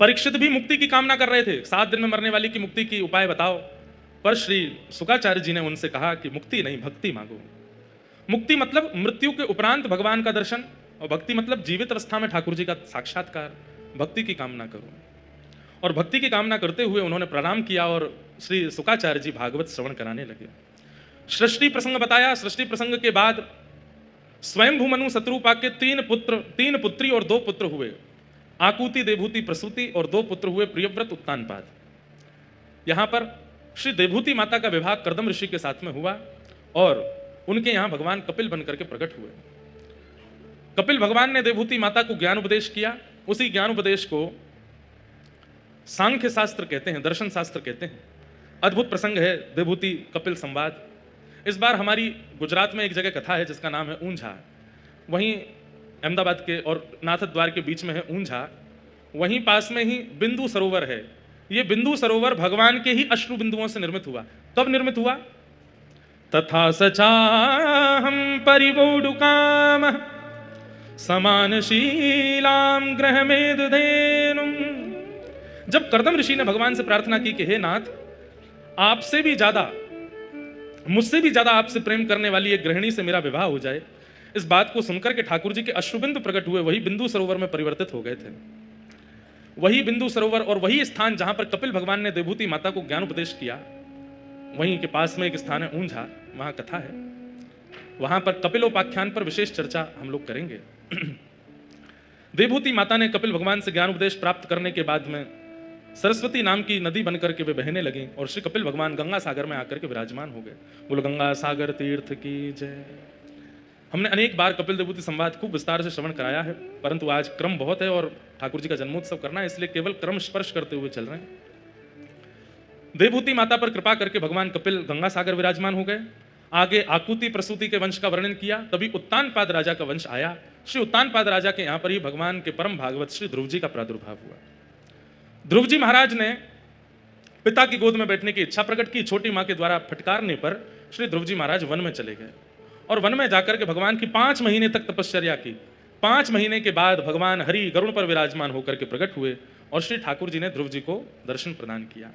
परीक्षित भी मुक्ति की कामना कर रहे थे, 7 दिन में मरने वाली की मुक्ति की उपाय बताओ। पर श्री शुकाचार्य जी ने उनसे कहा कि मुक्ति नहीं, भक्ति मांगो। मुक्ति मतलब मृत्यु के उपरांत भगवान का दर्शन, और भक्ति मतलब जीवित अवस्था में ठाकुर जी का साक्षात्कार। भक्ति की कामना करो। और भक्ति की कामना करते हुए उन्होंने प्रणाम किया और श्री शुकाचार्य जी भागवत श्रवण कराने लगे। सृष्टि प्रसंग बताया। सृष्टि प्रसंग के बाद स्वयंभू मनु शत्रुपा के 3 पुत्री और 2 पुत्र हुए। आकुति, देवहूति, प्रसूति, और 2 पुत्र हुए प्रियव्रत, उत्तानपाद। यहां पर श्री देवहूति माता का विवाह कर्दम ऋषि के साथ में हुआ और उनके यहां भगवान कपिल बनकर के प्रकट हुए। कपिल भगवान ने देवहूति माता को ज्ञान उपदेश किया। उसी ज्ञान उपदेश को सांख्य शास्त्र कहते हैं, दर्शन शास्त्र कहते हैं। अद्भुत प्रसंग है देवहूति कपिल संवाद। इस बार हमारी गुजरात में एक जगह कथा है जिसका नाम है ऊंझा। वहीं अहमदाबाद के और नाथ द्वार के बीच में है ऊंझा। वहीं पास में ही बिंदु सरोवर है। ये बिंदु सरोवर भगवान के ही अश्रु बिंदुओं से निर्मित हुआ। कब निर्मित हुआ? तथा सचाहम परिवोडुकाम समानशीलाम ग्रहमेदधेनुम। जब कर्दम ऋषि ने भगवान से प्रार्थना की कि हे नाथ, आपसे भी ज्यादा, मुझसे भी ज्यादा आपसे प्रेम करने वाली एक गृहिणी से मेरा विवाह हो जाए, इस बात को सुनकर के ठाकुर जी के अश्रुबिंदु प्रकट हुए, वही बिंदु सरोवर में परिवर्तित हो गए थे। वही बिंदु सरोवर और वही स्थान जहां पर कपिल भगवान ने देवहूति माता को ज्ञान उपदेश किया, वहीं के पास में एक स्थान है ऊंझा, वहां कथा है। वहां पर कपिलोपाख्यान पर विशेष चर्चा हम लोग करेंगे। देवहूति माता ने कपिल भगवान से ज्ञान उपदेश प्राप्त करने के बाद में सरस्वती नाम की नदी बनकर के वे बहने लगी और श्री कपिल भगवान गंगा सागर में आकर के विराजमान हो गए। बोलो गंगा सागर तीर्थ की जय। हमने अनेक बार कपिल देवहूति संवाद खूब विस्तार से श्रवण कराया है, परंतु आज क्रम बहुत है और ठाकुर जी का जन्मोत्सव करना है, इसलिए केवल क्रम स्पर्श करते हुए चल रहे हैं। देवहूति माता पर कृपा करके भगवान कपिल गंगा सागर विराजमान हो गए। आगे आकुति प्रसूति के वंश का वर्णन किया, तभी उत्तानपाद राजा का वंश आया। श्री उत्तानपाद राजा के यहाँ पर ही भगवान के परम भागवत श्री ध्रुव जी का प्रादुर्भाव हुआ। ध्रुव जी महाराज ने पिता की गोद में बैठने की इच्छा प्रकट की। छोटी मां के द्वारा फटकारने पर श्री ध्रुव जी महाराज वन में चले गए और वन में जाकर के भगवान की 5 महीने तक तपश्चर्या की। 5 महीने के बाद भगवान हरि गरुड़ पर विराजमान होकर के प्रकट हुए और श्री ठाकुर जी ने ध्रुव जी को दर्शन प्रदान किया।